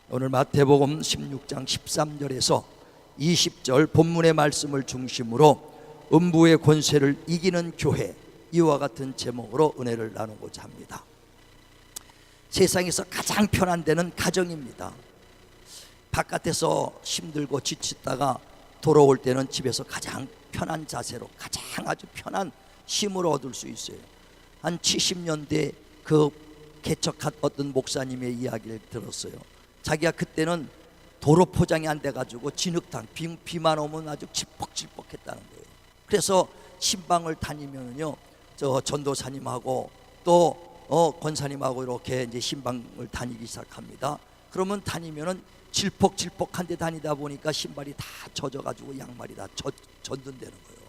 오늘 마태복음 16장 13절에서 20절 본문의 말씀을 중심으로 음부의 권세를 이기는 교회, 이와 같은 제목으로 은혜를 나누고자 합니다. 세상에서 가장 편한 데는 가정입니다. 바깥에서 힘들고 지치다가 돌아올 때는 집에서 가장 편한 자세로 가장 아주 편한 쉼을 얻을 수 있어요. 한 70년대 그 개척한 어떤 목사님의 이야기를 들었어요. 자기가 그때는 도로 포장이 안 돼가지고 진흙탕, 비만 오면 아주 질퍽질퍽했다는 거예요. 그래서 신방을 다니면요, 저 전도사님하고 또 권사님하고 이렇게 이제 신방을 다니기 시작합니다. 그러면 다니면은 질퍽질퍽한 데 다니다 보니까 신발이 다 젖어가지고 양말이 다 젖는다는 거예요.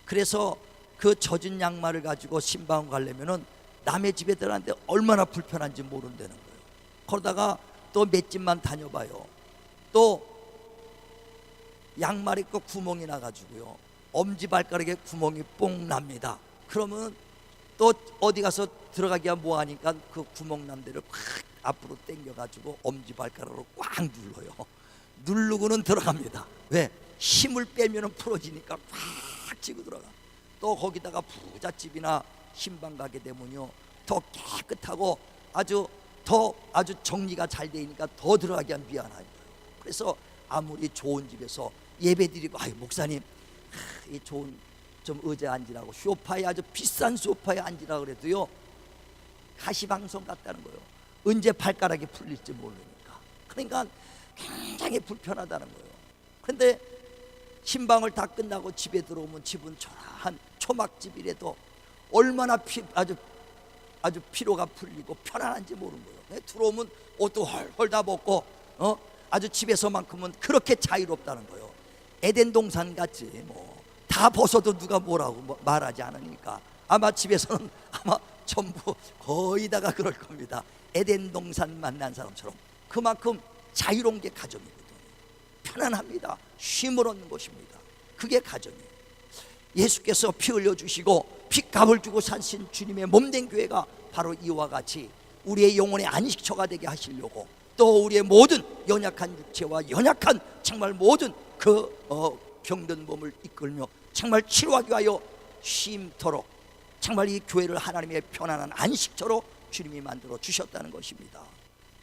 그래서 그 젖은 양말을 가지고 신방 가려면은 남의 집에 들어갔는데 얼마나 불편한지 모른다는 거예요. 그러다가 또 몇 집만 다녀봐요. 또 양말이 꼭 구멍이 나가지고요, 엄지발가락에 구멍이 뽕 납니다. 그러면 또 어디 가서 들어가기가 뭐하니까 그 구멍 난 데를 꽉 앞으로 당겨가지고 엄지발가락으로 꽉 눌러요. 누르고는 들어갑니다. 왜? 힘을 빼면 풀어지니까 꽉 쥐고 들어가. 또 거기다가 부잣집이나 신방 가게 되면요, 더 깨끗하고 아주 정리가 잘 되니까 더 들어가기가 미안하죠. 그래서 아무리 좋은 집에서 예배드리고, 아유 목사님, 이 좋은 좀 의자에 앉으라고, 소파에 아주 비싼 소파에 앉으라고 그래도요, 가시방송 같다는 거예요. 언제 발가락이 풀릴지 모르니까. 그러니까 굉장히 불편하다는 거예요. 그런데 신방을 다 끝나고 집에 들어오면 집은 초라한 초막집이라도 얼마나 아주 피로가 풀리고 편안한지 모르는 거예요. 들어오면 옷도 헐헐 다 벗고 아주 집에서만큼은 그렇게 자유롭다는 거예요. 에덴 동산 같지 뭐 다 벗어도 누가 뭐라고 말하지 않으니까 아마 집에서는 아마 전부 거의 다가 그럴 겁니다. 에덴 동산 만난 사람처럼 그만큼 자유로운 게 가정이거든요. 편안합니다. 쉼을 얻는 것입니다. 그게 가정이에요. 예수께서 피 흘려주시고 피값을 주고 사신 주님의 몸된 교회가 바로 이와 같이 우리의 영혼의 안식처가 되게 하시려고, 또 우리의 모든 연약한 육체와 연약한 정말 모든 병든 몸을 이끌며 정말 치료하기 위하여 쉼토록 정말 이 교회를 하나님의 편안한 안식처로 주님이 만들어 주셨다는 것입니다.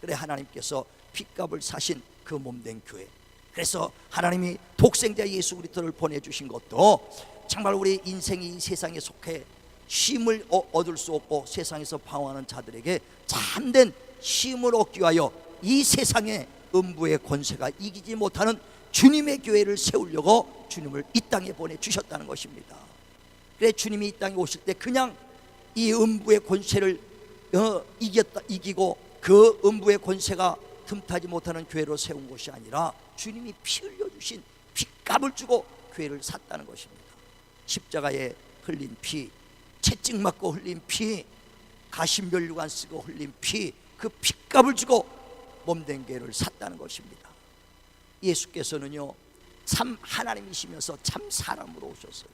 그래 하나님께서 피값을 사신 그 몸된 교회, 그래서 하나님이 독생자 예수 그리스도를 보내주신 것도 정말 우리 인생이 이 세상에 속해 쉼을 얻을 수 없고 세상에서 방황하는 자들에게 참된 쉼을 얻기 위하여 이 세상의 음부의 권세가 이기지 못하는 주님의 교회를 세우려고 주님을 이 땅에 보내주셨다는 것입니다. 그래 주님이 이 땅에 오실 때 그냥 이 음부의 권세를 이기고 그 음부의 권세가 틈타지 못하는 교회로 세운 것이 아니라 주님이 피 흘려주신 피값을 주고 교회를 샀다는 것입니다. 십자가에 흘린 피, 채찍 맞고 흘린 피, 가시면류관 쓰고 흘린 피, 그 피값을 주고 몸된 교회를 샀다는 것입니다. 예수께서는요 참 하나님이시면서 참 사람으로 오셨어요.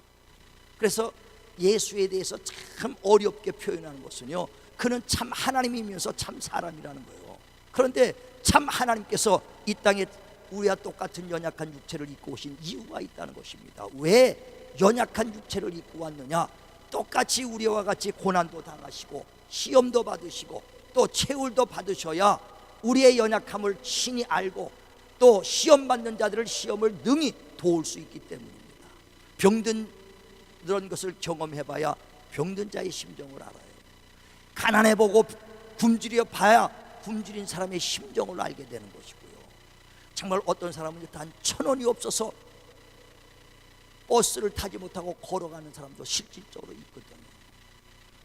그래서 예수에 대해서 참 어렵게 표현하는 것은요, 그는 참 하나님이면서 참 사람이라는 거예요. 그런데 참 하나님께서 이 땅에 우리와 똑같은 연약한 육체를 입고 오신 이유가 있다는 것입니다. 왜 연약한 육체를 입고 왔느냐? 똑같이 우리와 같이 고난도 당하시고 시험도 받으시고 또 채울도 받으셔야 우리의 연약함을 신이 알고 또 시험 받는 자들을 시험을 능히 도울 수 있기 때문입니다. 병든 그런 것을 경험해봐야 병든 자의 심정을 알아요. 가난해보고 굶주려 봐야 굶주린 사람의 심정을 알게 되는 것이고요. 정말 어떤 사람은 단 1,000원이 없어서 버스를 타지 못하고 걸어가는 사람도 실질적으로 있거든요.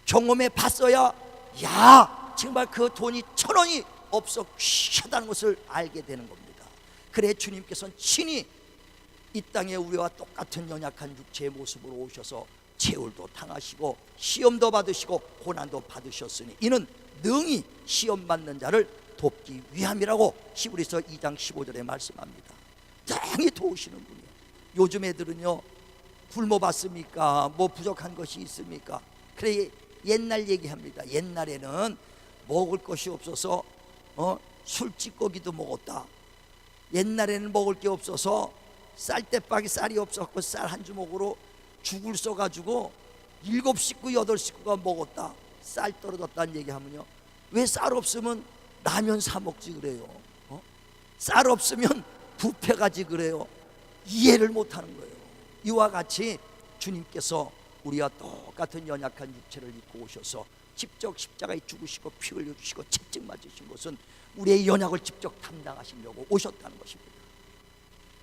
경험해 봤어야 정말 그 돈이 1,000원이 없어 귀하다는 것을 알게 되는 겁니다. 그래 주님께서는 친히 이 땅에 우리와 똑같은 연약한 육체의 모습으로 오셔서 채울도 당하시고 시험도 받으시고 고난도 받으셨으니 이는 능히 시험 받는 자를 돕기 위함이라고 히브리서 2장 15절에 말씀합니다. 능히 도우시는 분이에요. 요즘 애들은요 굶어 봤습니까? 뭐 부족한 것이 있습니까? 그래 옛날 얘기합니다. 옛날에는 먹을 것이 없어서 술찌꺼기도 먹었다. 옛날에는 먹을 게 없어서 쌀대박이 쌀이 없었고 쌀 한 주먹으로 죽을 써가지고 7식구 8식구가 먹었다. 쌀 떨어졌다는 얘기하면요, 왜 쌀 없으면 라면 사 먹지 그래요? 쌀 없으면 뷔페 가지 그래요? 이해를 못하는 거예요. 이와 같이 주님께서 우리와 똑같은 연약한 육체를 입고 오셔서 직접 십자가에 죽으시고 피 흘려주시고 채찍 맞으신 것은 우리의 연약을 직접 담당하시려고 오셨다는 것입니다.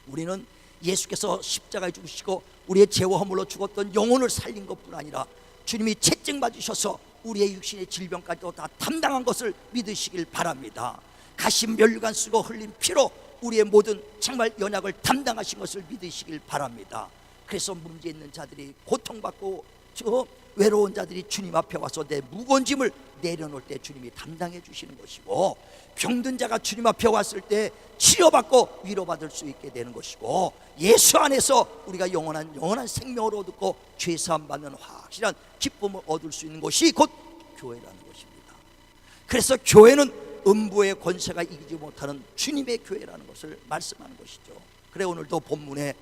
우리는 예수께서 십자가에 죽으시고 우리의 죄와 허물로 죽었던 영혼을 살린 것뿐 아니라 주님이 채찍 맞으셔서 우리의 육신의 질병까지도 다 담당한 것을 믿으시길 바랍니다. 가신 면류관 쓰고 흘린 피로 우리의 모든 정말 연약을 담당하신 것을 믿으시길 바랍니다. 그래서 문제 있는 자들이, 고통받고 외로운 자들이 주님 앞에 와서 내 무거운 짐을 내려놓을 때 주님이 담당해 주시는 것이고, 병든 자가 주님 앞에 왔을 때 치료받고 위로받을 수 있게 되는 것이고, 예수 안에서 우리가 영원한 생명을 얻고 죄사함 받는 확실한 기쁨을 얻을 수 있는 것이 곧 교회라는 것입니다. 그래서 교회는 음부의 권세가 이기지 못하는 주님의 교회라는 것을 말씀하는 것이죠. 그래 오늘도 본문에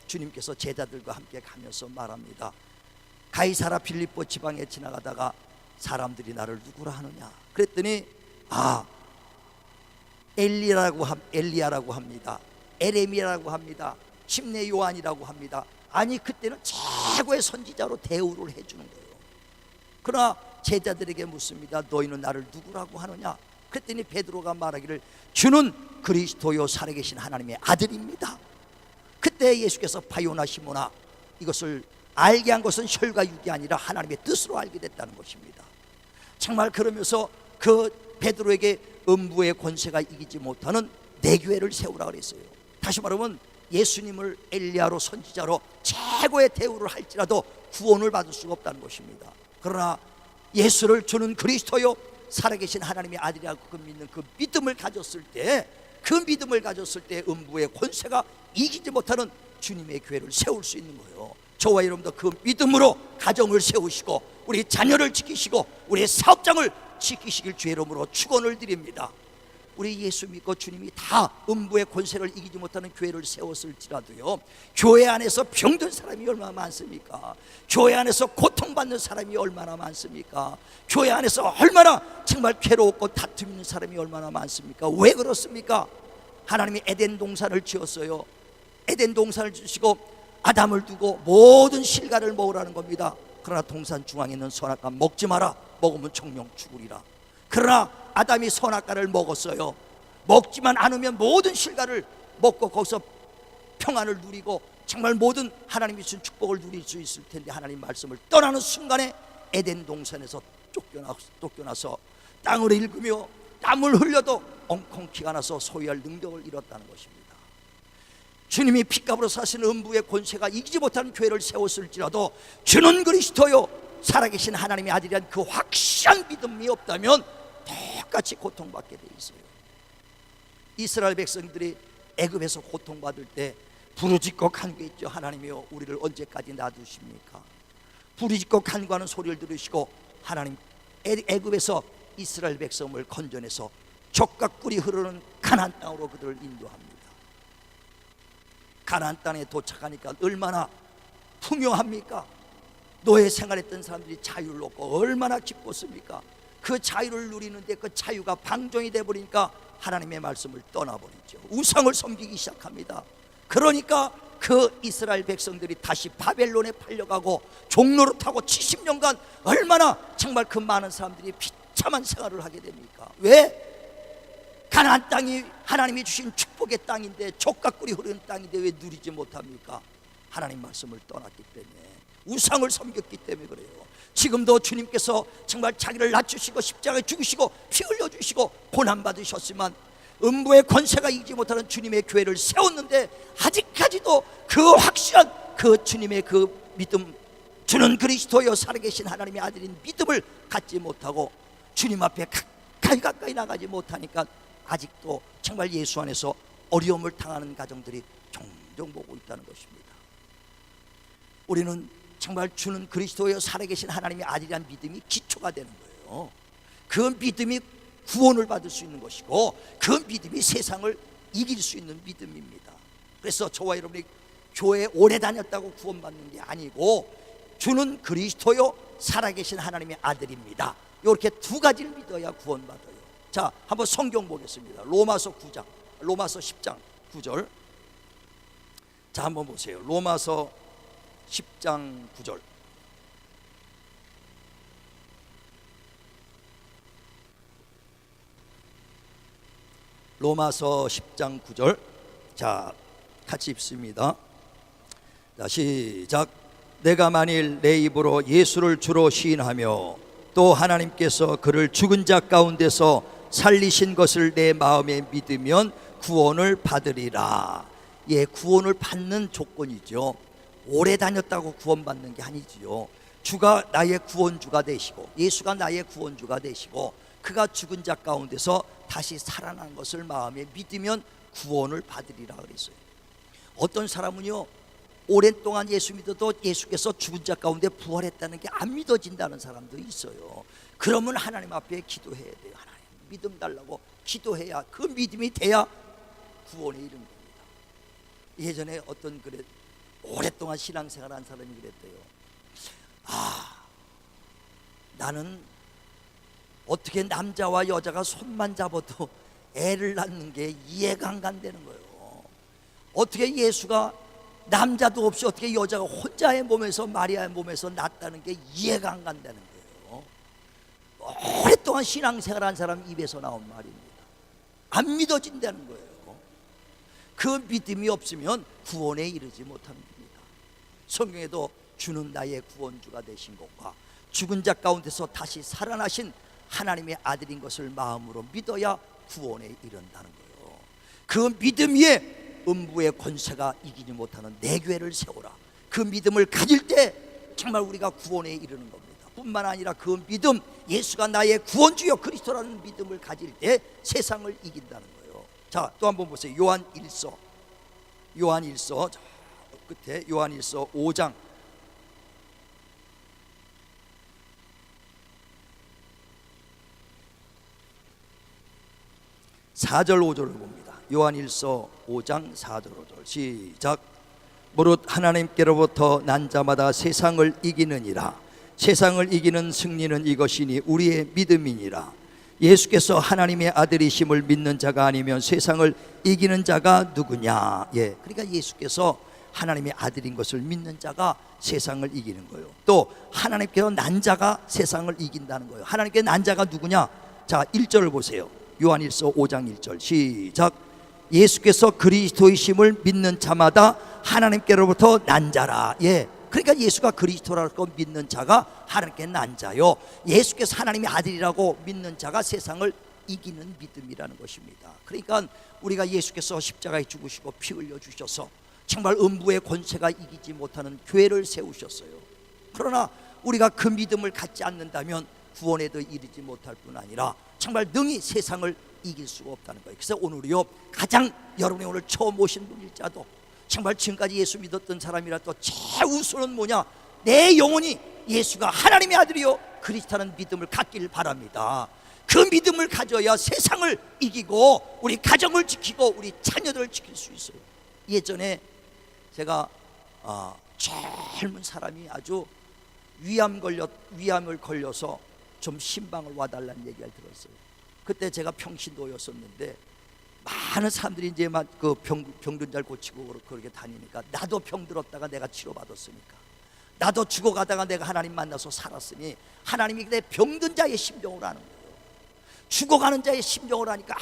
주님께서 제자들과 함께 가면서 말합니다. 가이사라 빌립보 지방에 지나가다가 사람들이 나를 누구라 하느냐 그랬더니 엘리야라고 합니다. 에레미야라고 합니다. 침례 요한이라고 합니다. 아니, 그때는 최고의 선지자로 대우를 해주는 거예요. 그러나 제자들에게 묻습니다. 너희는 나를 누구라고 하느냐? 그랬더니 베드로가 말하기를 주는 그리스도요 살아계신 하나님의 아들입니다. 그때 예수께서 바요나 시모나, 이것을 알게 한 것은 혈과 육이 아니라 하나님의 뜻으로 알게 됐다는 것입니다. 정말 그러면서 그 베드로에게 음부의 권세가 이기지 못하는 내 교회를 세우라 그랬어요. 다시 말하면 예수님을 엘리야로 선지자로 최고의 대우를 할지라도 구원을 받을 수가 없다는 것입니다. 그러나 예수를 주는 그리스도요 살아계신 하나님의 아들이라고 믿는 그 믿음을 가졌을 때, 그 믿음을 가졌을 때 음부의 권세가 이기지 못하는 주님의 교회를 세울 수 있는 거예요. 저와 여러분도 그 믿음으로 가정을 세우시고 우리 자녀를 지키시고 우리의 사업장을 지키시길 주의 이름으로 축원을 드립니다. 우리 예수 믿고 주님이 다 음부의 권세를 이기지 못하는 교회를 세웠을지라도요, 교회 안에서 병든 사람이 얼마나 많습니까? 교회 안에서 고통받는 사람이 얼마나 많습니까? 교회 안에서 얼마나 정말 괴롭고 다툼 있는 사람이 얼마나 많습니까? 왜 그렇습니까? 하나님이 에덴 동산을 지었어요. 에덴 동산을 주시고 아담을 두고 모든 실과를 먹으라는 겁니다. 그러나 동산 중앙에 있는 선악과 먹지 마라. 먹으면 정령 죽으리라. 그러나 아담이 선악과를 먹었어요. 먹지만 않으면 모든 실과를 먹고 거기서 평안을 누리고 정말 모든 하나님이 주신 축복을 누릴 수 있을 텐데, 하나님 말씀을 떠나는 순간에 에덴 동산에서 쫓겨나서 땅을 읽으며 땀을 흘려도 엉컹 나서 소유할 능력을 잃었다는 것입니다. 주님이 핏값으로 사신 음부의 권세가 이기지 못하는 교회를 세웠을지라도 주는 그리스도요 살아계신 하나님의 아들이란 그 확실한 믿음이 없다면 똑같이 고통받게 돼 있어요. 이스라엘 백성들이 애굽에서 고통받을 때 부르짖고 간구했죠. 하나님이여, 우리를 언제까지 놔두십니까? 부르짖고 간구하는 소리를 들으시고 하나님 애굽에서 이스라엘 백성을 건져내서 젖과 꿀이 흐르는 가나안 땅으로 그들을 인도합니다. 가나안 땅에 도착하니까 얼마나 풍요합니까? 노예 생활했던 사람들이 자유를 얻고 얼마나 기뻤습니까? 그 자유를 누리는데 그 자유가 방종이 되어버리니까 하나님의 말씀을 떠나버리죠. 우상을 섬기기 시작합니다. 그러니까 그 이스라엘 백성들이 다시 바벨론에 팔려가고 종로를 타고 70년간 얼마나 정말 그 많은 사람들이 비참한 생활을 하게 됩니까? 왜? 가나안 땅이 하나님이 주신 축복의 땅인데, 젖과 꿀이 흐르는 땅인데 왜 누리지 못합니까? 하나님 말씀을 떠났기 때문에, 우상을 섬겼기 때문에 그래요. 지금도 주님께서 정말 자기를 낮추시고 십자가에 죽으시고 피 흘려주시고 고난받으셨지만 음부의 권세가 이기지 못하는 주님의 교회를 세웠는데, 아직까지도 그 확실한 그 주님의 그 믿음, 주는 그리스도여 살아계신 하나님의 아들인 믿음을 갖지 못하고 주님 앞에 가까이 나가지 못하니까 아직도 정말 예수 안에서 어려움을 당하는 가정들이 종종 보고 있다는 것입니다. 우리는 정말 주는 그리스도여 살아계신 하나님의 아들이란 믿음이 기초가 되는 거예요. 그 믿음이 구원을 받을 수 있는 것이고, 그 믿음이 세상을 이길 수 있는 믿음입니다. 그래서 저와 여러분이 교회에 오래 다녔다고 구원받는 게 아니고, 주는 그리스도요 살아계신 하나님의 아들입니다. 이렇게 두 가지를 믿어야 구원받아요. 자, 한번 성경 보겠습니다. 로마서 10장 9절. 자, 한번 보세요. 로마서 10장 9절. 로마서 10장 9절. 자, 같이 읽습니다. 자, 시작. 내가 만일 내 입으로 예수를 주로 시인하며 또 하나님께서 그를 죽은 자 가운데서 살리신 것을 내 마음에 믿으면 구원을 받으리라. 예, 구원을 받는 조건이죠. 오래 다녔다고 구원받는 게 아니지요. 주가 나의 구원주가 되시고, 예수가 나의 구원주가 되시고, 그가 죽은 자 가운데서 다시 살아난 것을 마음에 믿으면 구원을 받으리라 그랬어요. 어떤 사람은요, 오랫동안 예수 믿어도 예수께서 죽은 자 가운데 부활했다는 게 안 믿어진다는 사람도 있어요. 그러면 하나님 앞에 기도해야 돼요. 하나님 믿음 달라고 기도해야, 그 믿음이 돼야 구원에 이른 겁니다. 예전에 어떤 오랫동안 신앙생활한 사람이 그랬대요. 나는 어떻게 남자와 여자가 손만 잡아도 애를 낳는 게 이해가 안 간다는 거예요. 어떻게 예수가 남자도 없이 어떻게 여자가 혼자의 몸에서, 마리아의 몸에서 낳았다는 게 이해가 안 간다는 거예요. 오랫동안 신앙생활한 사람 입에서 나온 말입니다. 안 믿어진다는 거예요. 그 믿음이 없으면 구원에 이르지 못하는 겁니다. 성경에도 주는 나의 구원주가 되신 것과 죽은 자 가운데서 다시 살아나신 하나님의 아들인 것을 마음으로 믿어야 구원에 이른다는 거예요. 그 믿음 위에 음부의 권세가 이기지 못하는 내 교회를 세우라. 그 믿음을 가질 때 정말 우리가 구원에 이르는 겁니다. 뿐만 아니라 그 믿음, 예수가 나의 구원주여 그리스도라는 믿음을 가질 때 세상을 이긴다는 거예요. 자, 또 한번 보세요. 요한 1서 자, 끝에 요한 1서 5장 4절 5절을 봅니다. 요한 1서 5장 4절 5절 시작. 무릇 하나님께로부터 난 자마다 세상을 이기느니라. 세상을 이기는 승리는 이것이니 우리의 믿음이니라. 예수께서 하나님의 아들이심을 믿는 자가 아니면 세상을 이기는 자가 누구냐. 예, 그러니까 예수께서 하나님의 아들인 것을 믿는 자가 세상을 이기는 거예요. 또 하나님께서 난 자가 세상을 이긴다는 거예요. 하나님께 난 자가 누구냐. 자, 1절을 보세요. 요한 1서 5장 1절 시작. 예수께서 그리스도이심을 믿는 자마다 하나님께로부터 난 자라. 예, 그러니까 예수가 그리스도라고 믿는 자가 하나님께 난 자요, 예수께서 하나님의 아들이라고 믿는 자가 세상을 이기는 믿음이라는 것입니다. 그러니까 우리가 예수께서 십자가에 죽으시고 피 흘려 주셔서 정말 음부의 권세가 이기지 못하는 교회를 세우셨어요. 그러나 우리가 그 믿음을 갖지 않는다면 구원에도 이르지 못할 뿐 아니라 정말 능히 세상을 이길 수가 없다는 거예요. 그래서 오늘이요, 가장 여러분이 오늘 처음 오신 분일지라도 정말 지금까지 예수 믿었던 사람이라도 최우선은 뭐냐, 내 영혼이 예수가 하나님의 아들이요 그리스도라는 믿음을 갖기를 바랍니다. 그 믿음을 가져야 세상을 이기고 우리 가정을 지키고 우리 자녀들을 지킬 수 있어요. 예전에 제가 젊은 사람이 아주 위암을 걸려서 좀 신방을 와달라는 얘기를 들었어요. 그때 제가 평신도였었는데 많은 사람들이 이제 막 그 병든 자를 고치고 그렇게 다니니까, 나도 병들었다가 내가 치료받았으니까, 나도 죽어가다가 내가 하나님 만나서 살았으니 하나님이 내 병든 자의 심정을 아는 거예요. 죽어가는 자의 심정을 아니까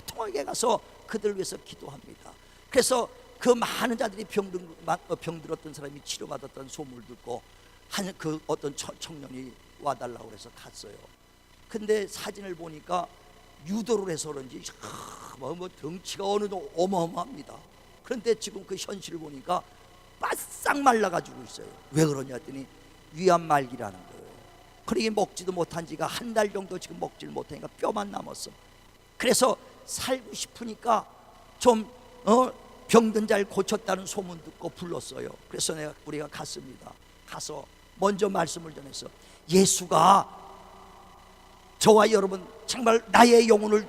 통하게 가서 그들을 위해서 기도합니다. 그래서 그 많은 자들이 병들었던 사람이 치료받았다는 소문을 듣고 그 어떤 청년이 와달라고 해서 갔어요. 근데 사진을 보니까 유도를 해서 그런지 뭐 덩치가 어느도 어마어마합니다. 그런데 지금 그 현실을 보니까 바싹 말라가지고 있어요. 왜 그러냐 했더니 위암 말기라는 거예요. 그러니 먹지도 못한 지가 한 달 정도 지금 먹지를 못하니까 뼈만 남았어. 그래서 살고 싶으니까 좀 병든 자를 고쳤다는 소문 듣고 불렀어요. 그래서 우리가 갔습니다. 가서 먼저 말씀을 전해서 예수가 저와 여러분 정말 나의 영혼을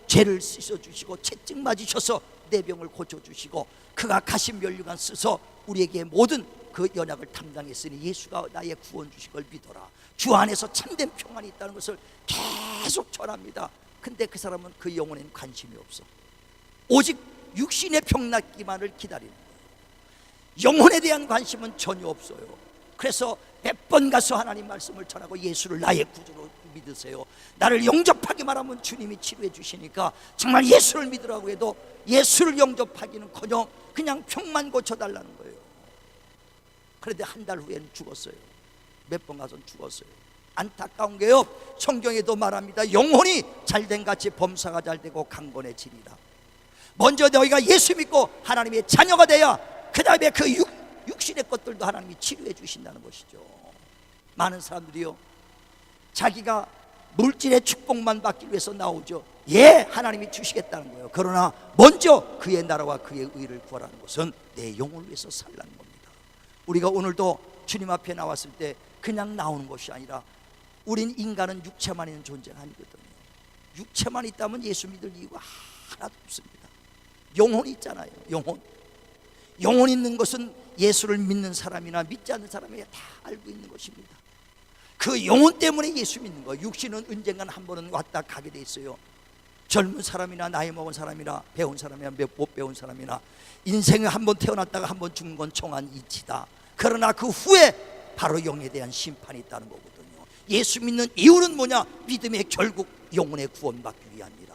죄를 씻어주시고 채찍 맞으셔서 내 병을 고쳐주시고 그가 가신 면류관 쓰서 우리에게 모든 그 연약을 담당했으니 예수가 나의 구원 주신 걸 믿어라. 주 안에서 참된 평안이 있다는 것을 계속 전합니다. 근데 그 사람은 그 영혼에는 관심이 없어. 오직 육신의 병낫기만을 기다리는 거예요. 영혼에 대한 관심은 전혀 없어요. 그래서 몇 번 가서 하나님 말씀을 전하고 예수를 나의 구주로 믿으세요. 나를 영접하기만 하면 주님이 치료해 주시니까 정말 예수를 믿으라고 해도 예수를 영접하기는커녕 그냥 병만 고쳐달라는 거예요. 그런데 한 달 후에는 죽었어요. 몇 번 가서는 죽었어요. 안타까운 게요, 성경에도 말합니다. 영혼이 잘된 같이 범사가 잘되고 강건해지리라. 먼저 너희가 예수 믿고 하나님의 자녀가 돼야 그 다음에 그 육신의 것들도 하나님이 치료해 주신다는 것이죠. 많은 사람들이요, 자기가 물질의 축복만 받기 위해서 나오죠. 예, 하나님이 주시겠다는 거예요. 그러나 먼저 그의 나라와 그의 의를 구하라는 것은 내 영혼을 위해서 살라는 겁니다. 우리가 오늘도 주님 앞에 나왔을 때 그냥 나오는 것이 아니라 우린 인간은 육체만 있는 존재가 아니거든요. 육체만 있다면 예수 믿을 이유가 하나도 없습니다. 영혼이 있잖아요. 영혼 있는 것은 예수를 믿는 사람이나 믿지 않는 사람이 다 알고 있는 것입니다. 그 영혼 때문에 예수 믿는 거예요. 육신은 언젠간 한 번은 왔다 가게 돼 있어요. 젊은 사람이나 나이 먹은 사람이나 배운 사람이나 못 배운 사람이나 인생에 한 번 태어났다가 한 번 죽는 건 청한 이치다. 그러나 그 후에 바로 영에 대한 심판이 있다는 거거든요. 예수 믿는 이유는 뭐냐? 믿음의 결국 영혼의 구원받기 위함이라.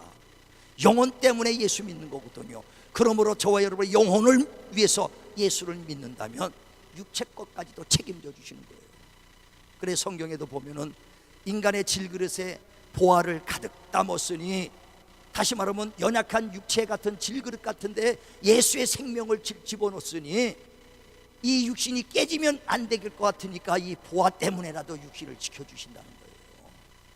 영혼 때문에 예수 믿는 거거든요. 그러므로 저와 여러분의 영혼을 위해서 예수를 믿는다면 육체 것까지도 책임져 주시는 거예요. 그래서 성경에도 보면은 인간의 질그릇에 보화를 가득 담았으니, 다시 말하면 연약한 육체 같은 질그릇 같은데 예수의 생명을 집어넣었으니 이 육신이 깨지면 안 될 것 같으니까 이 보화 때문에라도 육신을 지켜주신다는 거예요.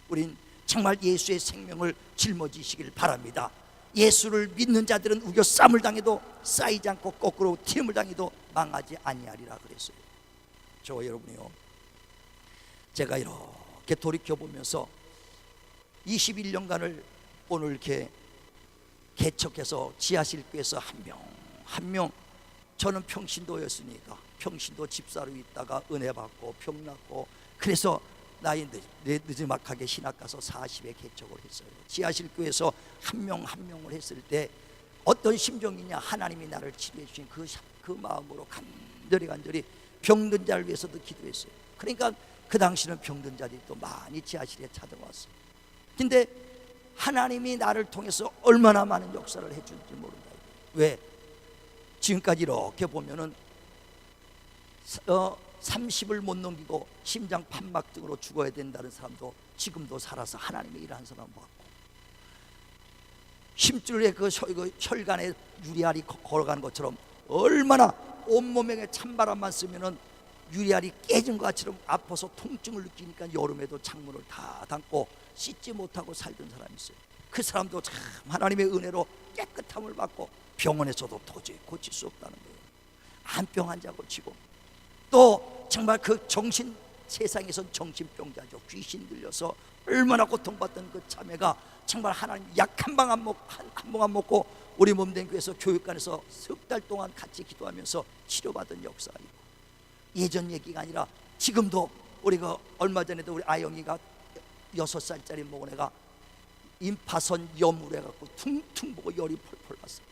우린 정말 예수의 생명을 짊어지시길 바랍니다. 예수를 믿는 자들은 우겨 쌈을 당해도 쌓이지 않고 거꾸로 튀임을 당해도 망하지 아니하리라 그랬어요. 저와 여러분이요, 제가 이렇게 돌이켜보면서 21년간을 오늘 이렇게 개척해서 지하실교에서 한 명 저는 평신도였으니까 평신도 집사로 있다가 은혜 받고 병 낫고, 그래서 나이 늦지막하게 신학 가서 40에 개척을 했어요. 지하실교에서 한 명을 했을 때 어떤 심정이냐, 하나님이 나를 치료해 주신 그 마음으로 간절히 병든 자를 위해서도 기도했어요. 그러니까 그 당시는 병든 자들이 또 많이 지하실에 찾아왔어요. 근데 하나님이 나를 통해서 얼마나 많은 역사를 해준지 모른다. 왜? 지금까지 이렇게 보면은 30을 못 넘기고 심장 판막 등으로 죽어야 된다는 사람도 지금도 살아서 하나님의 일하는 사람 봤고, 힘줄에 그 혈관에 유리알이 걸어가는 것처럼 얼마나 온몸에 찬바람만 쓰면은 유리알이 깨진 것처럼 아파서 통증을 느끼니까 여름에도 창문을 다 닫고 씻지 못하고 살던 사람이 있어요. 그 사람도 참 하나님의 은혜로 깨끗함을 받고 병원에서도 도저히 고칠 수 없다는 거예요. 암병 환자 고치고, 또 정말 그 세상에선 정신병자죠. 귀신 들려서 얼마나 고통받던 그 자매가 정말 하나님 약 한 방 안 먹고 우리 몸된 교회에서 교육관에서 석 달 동안 같이 기도하면서 치료받은 역사가 있고, 예전 얘기가 아니라 지금도 우리가 얼마 전에도 우리 아영이가 6살짜리 먹은 애가 임파선 염으로 해갖고 퉁퉁 보고 열이 펄펄 났어요.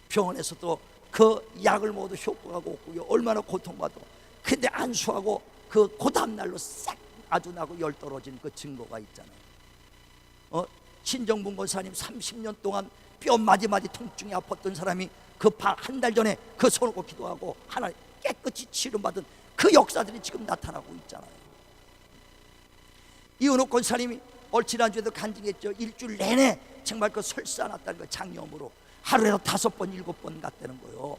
병원에서도 그 약을 먹어도 효과가 없고요, 얼마나 고통받아. 근데 안수하고 그 다음날로 싹 아주 나고 열 떨어진 그 증거가 있잖아요. 친정분 권사님 30년 동안 뼈 마디마디 통증이 아팠던 사람이 그 한 달 전에 그 손 놓고 기도하고 하나님 깨끗이 치료받은 그 역사들이 지금 나타나고 있잖아요. 이은옥 권사님이 지난주에도 간증했죠. 일주일 내내 정말 그 설사 났다는 거, 장염으로 하루에도 5번 7번 갔다는 거예요.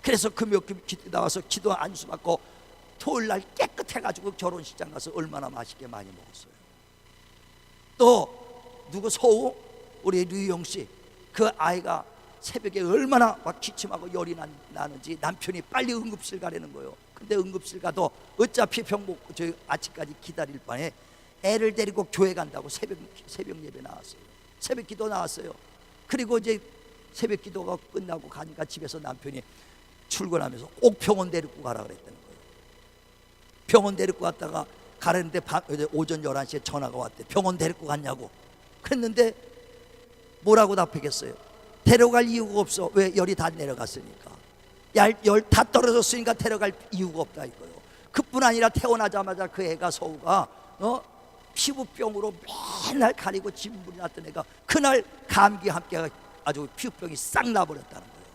그래서 금요 기도 나와서 기도 안수 받고 토요일날 깨끗해가지고 결혼식장 가서 얼마나 맛있게 많이 먹었어요. 또 누구 소우 우리 류영씨, 그 아이가 새벽에 얼마나 막 기침하고 열이 나는지 남편이 빨리 응급실 가라는 거예요. 근데 응급실 가도 어차피 병 먹고 저 아침까지 기다릴 바에 애를 데리고 교회 간다고 새벽 예배 나왔어요. 새벽 기도 나왔어요. 그리고 이제 새벽 기도가 끝나고 가니까 집에서 남편이 출근하면서 꼭 병원 데리고 가라 그랬다는 거예요. 병원 데리고 갔다가 가는데 오전 11시에 전화가 왔대. 병원 데리고 갔냐고. 그랬는데 뭐라고 답하겠어요? 데려갈 이유가 없어. 왜? 열이 다 내려갔으니까. 열 다 떨어졌으니까 데려갈 이유가 없다 이거예요. 그뿐 아니라 태어나자마자 그 애가 서우가 피부병으로 맨날 가리고 진물이 났던 애가 그날 감기 함께 아주 피부병이 싹 나버렸다는 거예요.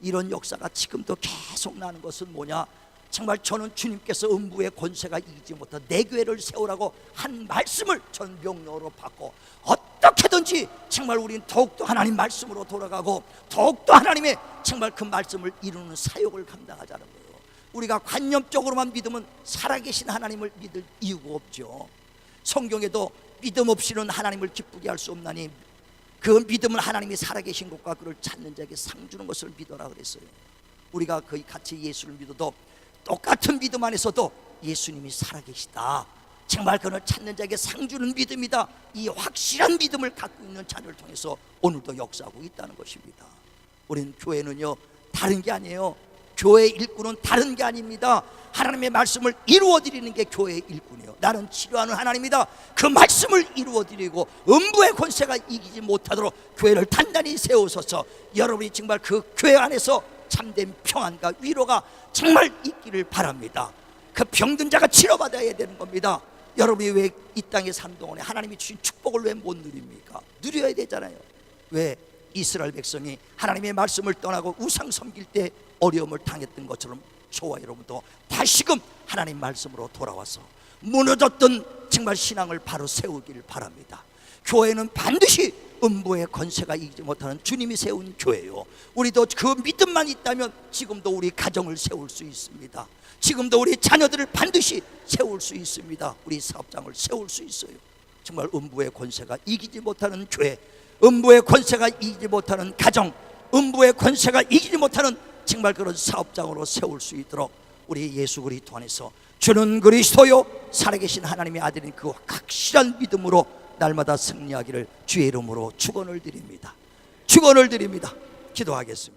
이런 역사가 지금도 계속 나는 것은 뭐냐? 정말 저는 주님께서 음부의 권세가 이기지 못한 내 교회를 세우라고 한 말씀을 전 명령으로 받고, 어떻게든지 정말 우리는 더욱더 하나님 말씀으로 돌아가고 더욱더 하나님의 정말 그 말씀을 이루는 사역을 감당하자는 거예요. 우리가 관념적으로만 믿으면 살아계신 하나님을 믿을 이유가 없죠. 성경에도 믿음 없이는 하나님을 기쁘게 할 수 없나니 그 믿음은 하나님이 살아계신 것과 그를 찾는 자에게 상 주는 것을 믿어라 그랬어요. 우리가 거의 같이 예수를 믿어도 똑같은 믿음 안에서도 예수님이 살아계시다, 정말 그를 찾는 자에게 상 주는 믿음이다, 이 확실한 믿음을 갖고 있는 자를 통해서 오늘도 역사하고 있다는 것입니다. 우리는 교회는요 다른 게 아니에요. 교회의 일꾼은 다른 게 아닙니다. 하나님의 말씀을 이루어드리는 게 교회의 일꾼이에요. 나는 치료하는 하나님이다. 그 말씀을 이루어드리고 음부의 권세가 이기지 못하도록 교회를 단단히 세우소서. 여러분이 정말 그 교회 안에서 참된 평안과 위로가 정말 있기를 바랍니다. 그 병든 자가 치료받아야 되는 겁니다. 여러분이 왜 이 땅에 산 동안에 하나님이 주신 축복을 왜 못 누립니까? 누려야 되잖아요. 왜? 이스라엘 백성이 하나님의 말씀을 떠나고 우상 섬길 때 어려움을 당했던 것처럼 저와 여러분도 다시금 하나님 말씀으로 돌아와서 무너졌던 정말 신앙을 바로 세우기를 바랍니다. 교회는 반드시 음부의 권세가 이기지 못하는 주님이 세운 교회요, 우리도 그 믿음만 있다면 지금도 우리 가정을 세울 수 있습니다. 지금도 우리 자녀들을 반드시 세울 수 있습니다. 우리 사업장을 세울 수 있어요. 정말 음부의 권세가 이기지 못하는 교회, 음부의 권세가 이기지 못하는 가정, 음부의 권세가 이기지 못하는 정말 그런 사업장으로 세울 수 있도록 우리 예수 그리스도 안에서 주는 그리스도요 살아계신 하나님의 아들인 그 확실한 믿음으로 날마다 승리하기를 주의 이름으로 축원을 드립니다. 축원을 드립니다. 기도하겠습니다.